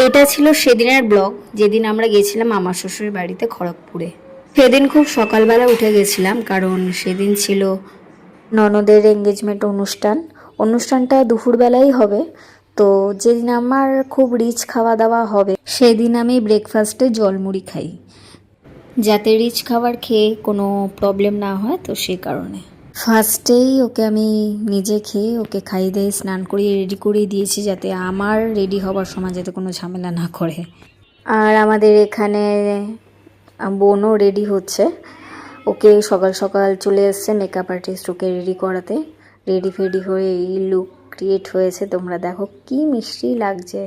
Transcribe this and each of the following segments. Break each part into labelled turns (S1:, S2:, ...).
S1: এটা ছিল সেদিনের ব্লগ, যেদিন আমরা গেছিলাম আমার শ্বশুরের বাড়িতে খড়গপুরে। সেদিন খুব সকালবেলা উঠে গেছিলাম, কারণ সেদিন ছিল ননদের এঙ্গেজমেন্ট অনুষ্ঠানটা দুপুরবেলাই হবে। তো যেদিন আমার খুব রিচ খাওয়া দাওয়া হবে সেদিন আমি ব্রেকফাস্টে জলমুড়ি খাই, যাতে রিচ খাবার খেয়ে কোনো প্রবলেম না হয়। তো সেই কারণে ফার্স্টেই ওকে আমি নিজে খেয়ে ওকে খাইয়ে দিয়ে স্নান করিয়ে রেডি করিয়ে দিয়েছি, যাতে আমার রেডি হবার সময় যাতে কোনো ঝামেলা না করে। আর আমাদের এখানে বোনও রেডি হচ্ছে, ওকে সকাল সকাল চলে এসছে মেকআপ আর্টিস্ট ওকে রেডি করাতে। রেডি ফেডি হয়ে এই লুক ক্রিয়েট হয়েছে, তোমরা দেখো কি মিষ্টি লাগছে।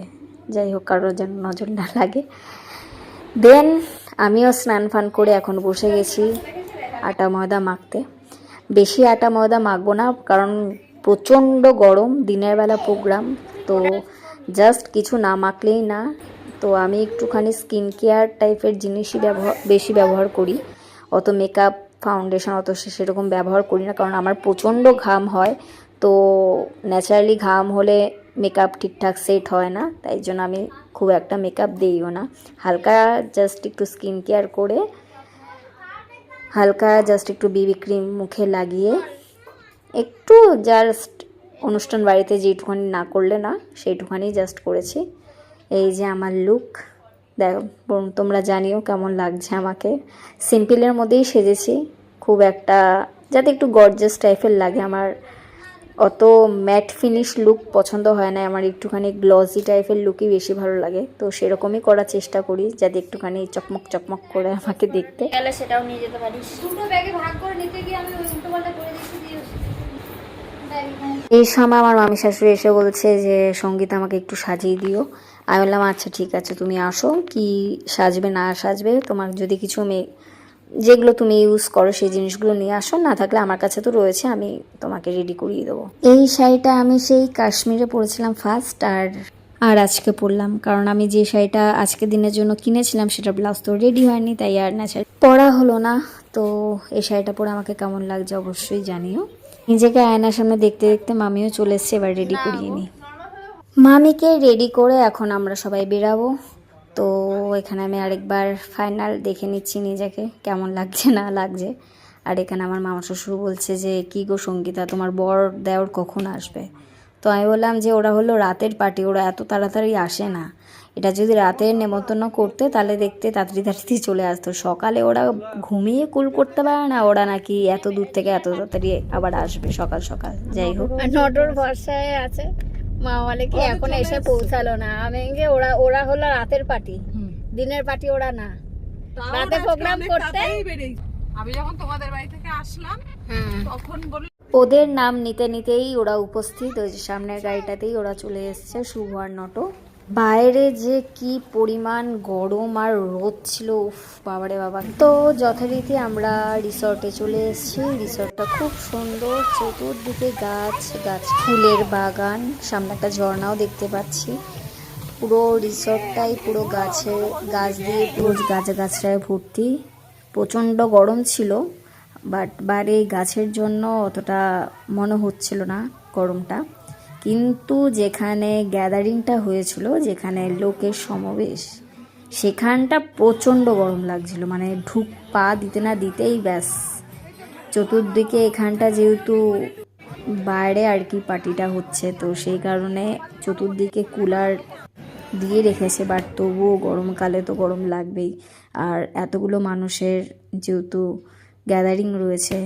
S1: যাই হোক, কারোর যেন নজর না লাগে। দেন আমিও স্নান ফান করে এখন বসে গেছি আটা ময়দা মাখতে। বেশি আটা ময়দা মাখবো না, কারণ প্রচণ্ড গরম, দিনের বেলা প্রোগ্রাম, তো জাস্ট কিছু না মাখলেই না। তো আমি একটুখানি স্কিন কেয়ার টাইপের জিনিসই বেশি ব্যবহার করি। অত মেকআপ ফাউন্ডেশন অত সেরকম ব্যবহার করি না, কারণ আমার প্রচণ্ড ঘাম হয়। তো ন্যাচারালি ঘাম হলে মেকআপ ঠিকঠাক সেট হয় না, তাই জন্য আমি খুব একটা মেকআপ দিইও না। হালকা জাস্ট একটু স্কিন কেয়ার করে, হালকা জাস্ট একটু বিবি ক্রিম মুখে লাগিয়ে, একটু জাস্ট অনুষ্ঠান বাড়িতে যেটুখানি না করলে না সেইটুখানি জাস্ট করেছি। এই যে আমার লুক, দেখো তোমরা জানিও কেমন লাগছে আমাকে। সিম্পলের মধ্যেই সেজেছি, খুব একটা যাতে একটু গর্জাস টাইপের লাগে। আমার অত ম্যাট ফিনিশ লুক পছন্দ হয় না, আমার একটুখানি গ্লসি টাইপের লুকই বেশি ভালো লাগে। তো সেরকমই করার চেষ্টা করি, যাতে একটুখানি চকমক চকমক করে আমাকে দেখতে। তাহলে সেটাও নিয়ে যেতে পারিস।
S2: দুটো ব্যাগে ভাগ করে নিতে গিয়ে আমি ওই উল্টোপাল্টা করে দিয়েছি।
S1: এই সময় আমার মামি শাশুড়ি এসে বলছে যে সঙ্গীত আমাকে একটু সাজিয়ে দিও। আমি বললাম আচ্ছা ঠিক আছে, তুমি আসো, কি সাজবে না সাজবে তোমার যদি কিছু যেগুলো তুমি ইউজ করো সেই জিনিসগুলো নিয়ে আসো, না থাকলে আমার কাছে তো রয়েছে, আমি তোমাকে রেডি করিয়ে দেবো। এই শাড়িটা আমি সেই কাশ্মীরে পরেছিলাম ফার্স্ট, আর আজকে পরলাম, কারণ আমি যে শাড়িটা আজকে দিনের জন্য কিনেছিলাম সেটা ব্লাউজ তো রেডি হয়নি, তাই আর পরা হলো না। তো এই শাড়িটা পরে আমাকে কেমন লাগছে অবশ্যই জানিও। নিজেকে আয়নার সামনে দেখতে দেখতে মামিও চলে এসছে, এবার রেডি করিয়ে নি। মামিকে রেডি করে এখন আমরা সবাই বেরাবো। তো এখানে আমি আরেকবার ফাইনাল দেখে নিচ্ছি নিজেকে কেমন লাগছে না লাগছে। আর এখানে আমার মামা শ্বশুর বলছে যে কি গো সঙ্গীতা, তোমার বর দেওর কখন আসবে? তো আমি বললাম যে ওরা হলো রাতের পার্টি, ওরা এত তাড়াতাড়ি আসে না। এটা যদি রাতের নেমন্তন্ন করতে তাহলে দেখতে তাড়াতাড়ি চলে আসতো। সকালে ওরা ঘুমিয়ে কুল করতে পারে না, ওরা নাকি এত দূর থেকে এত তাড়াতাড়ি আবার আসবে সকাল সকাল। যাই হোক,
S2: নটোর ভরসায় আছে মা বলে কি এখন এসে পৌঁছালো না। আমি ওরা হলো রাতের পার্টি, দিনের পার্টি ওরা না। রাতে প্রোগ্রাম করতে
S3: আমি যখন তোমাদের বাড়ি থেকে আসলাম তখন বলি
S1: ওদের নাম নিতে নিতেই ওরা উপস্থিত। ওই যে সামনের গাড়িটাতেই ওরা চলে এসছে, শুভ আর নটো। বাইরে যে কি পরিমাণ গরম আর রোদ ছিল, উফ বাবারে বাবা। তো যথারীতি আমরা রিসর্টে চলে এসেছি। রিসর্টটা খুব সুন্দর, চতুর্দিকে গাছ গাছ, ফুলের বাগান, সামনে একটা ঝর্ণাও দেখতে পাচ্ছি। পুরো রিসর্টটাই পুরো গাছ দিয়ে পুরো গাছড়ায় ভর্তি। প্রচণ্ড গরম ছিল, বাট বাইরে গাছের জন্য অতটা মনে হচ্ছিল না গরমটা। কিন্তু যেখানে গ্যাদারিংটা হয়েছিল, যেখানে লোকের সমাবেশ, সেখানটা প্রচণ্ড গরম লাগছিল। মানে পা দিতে না দিতেই ব্যাস চতুর্দিকে, এখানটা যেহেতু বাইরে আর কি পার্টিটা হচ্ছে, তো সেই কারণে চতুর্দিকে কুলার দিয়ে রেখেছে, বাট তবুও গরমকালে তো গরম লাগবেই। আর এতগুলো মানুষের যেহেতু গ্যাদারিং রয়েছে,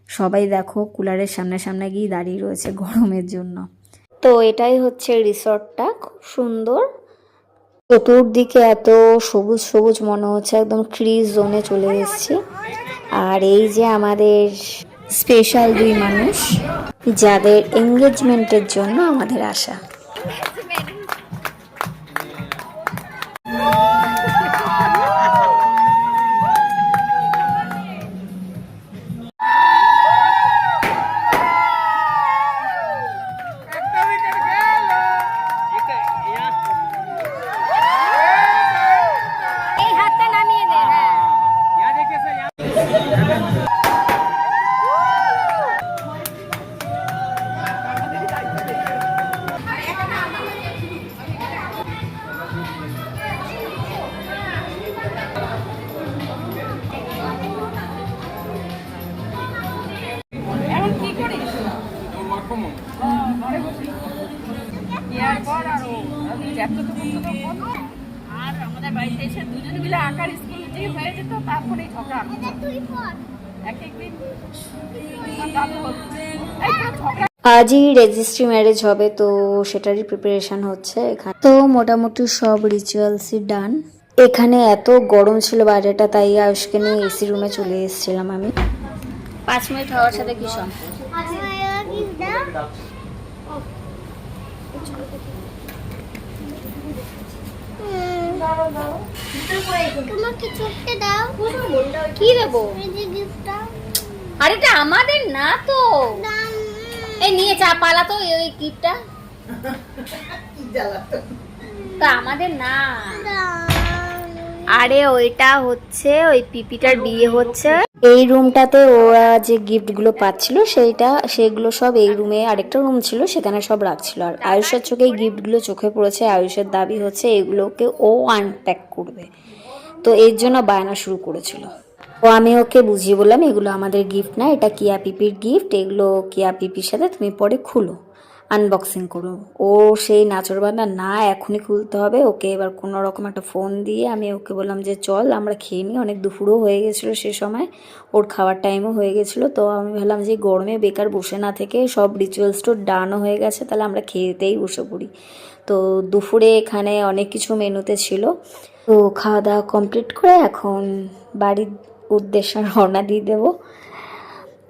S1: সবাই দেখো কুলারের সামনে সামনে গিয়ে দাঁড়িয়ে রয়েছে গরমের জন্য। তো এটাই হচ্ছে রিসর্টটা, খুব সুন্দর। চতুর্দিকে এত সবুজ সবুজ মনে হচ্ছে একদম ফ্রি জোনে চলে এসেছি। আর এই যে আমাদের স্পেশাল দুই মানুষ, যাদের এঙ্গেজমেন্টের জন্য আমাদের আসা।
S3: আর আমাদের বাড়িতে এসে দুজনে মিলে আঁকার স্কুল যে হয়ে যেত, তারপরেই ঝগড়া। এক একদিন আমার দাদু বলতো, এই তোরা ঝগড়া।
S1: আজই রেজিস্ট্রি ম্যারেজ হবে, তো সেটারই প্রিপারেশন হচ্ছে এখানে। তো মোটামুটি সব রিচুয়ালসই ডান। এখানে এত গরম ছিল বাইরেটা, তাই আয়ুষকে নিয়ে এসি রুমে চলে এসেছিলাম আমি।
S2: 5 মিনিট হওয়ার সাথে কি সম্পর্ক? কি দেবো? আরে এটা আমাদের না তো। এই নিয়ে চা পালা তো ওই গিফটটা। তা আমাদের না। আরে ওইটা হচ্ছে ওই পিপিটার বিয়ে হচ্ছে।
S1: এই রুমটাতে ওরা যে গিফটগুলো পাচ্ছিল সেগুলো সব এই রুমে আরেকটা রুম ছিল, সেখানে সব রাখছিল। আর আয়ুষের চোখে এই গিফটগুলো চোখে পড়েছে। আয়ুষের দাবি হচ্ছে এগুলোকে ও আনপ্যাক করবে, তো এর জন্য বায়না শুরু করেছিল। তো আমি ওকে বুঝিয়ে বললাম এগুলো আমাদের গিফট না, এটা কিয়া পিপির গিফট, এগুলো কিয়া পিপির সাথে তুমি পরে খুলো, আনবক্সিং করো। ও সেই নাচরবান্দা না, এখনই খুলতে হবে। ওকে এবার কোনো রকম একটা ফোন দিয়ে আমি ওকে বললাম যে চল আমরা খেয়ে নিই, অনেক দুপুরও হয়ে গেছিলো সে সময়, ওর খাওয়ার টাইমও হয়ে গেছিলো। তো আমি ভাবলাম যে গরমে বেকার বসে না থেকে সব রিচুয়ালস তো ডানও হয়ে গেছে, তাহলে আমরা খেতেই বসে পড়ি। তো দুপুরে এখানে অনেক কিছু মেনুতে ছিল। তো খাওয়া দাওয়া কমপ্লিট করে এখন বাড়ির উদ্দেশ্যে রওনা দিয়ে দেবো।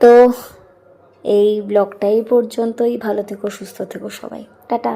S1: তো এই ব্লগটাই পর্যন্তই। ভালো থেকো, সুস্থ থেকো সবাই, টাটা।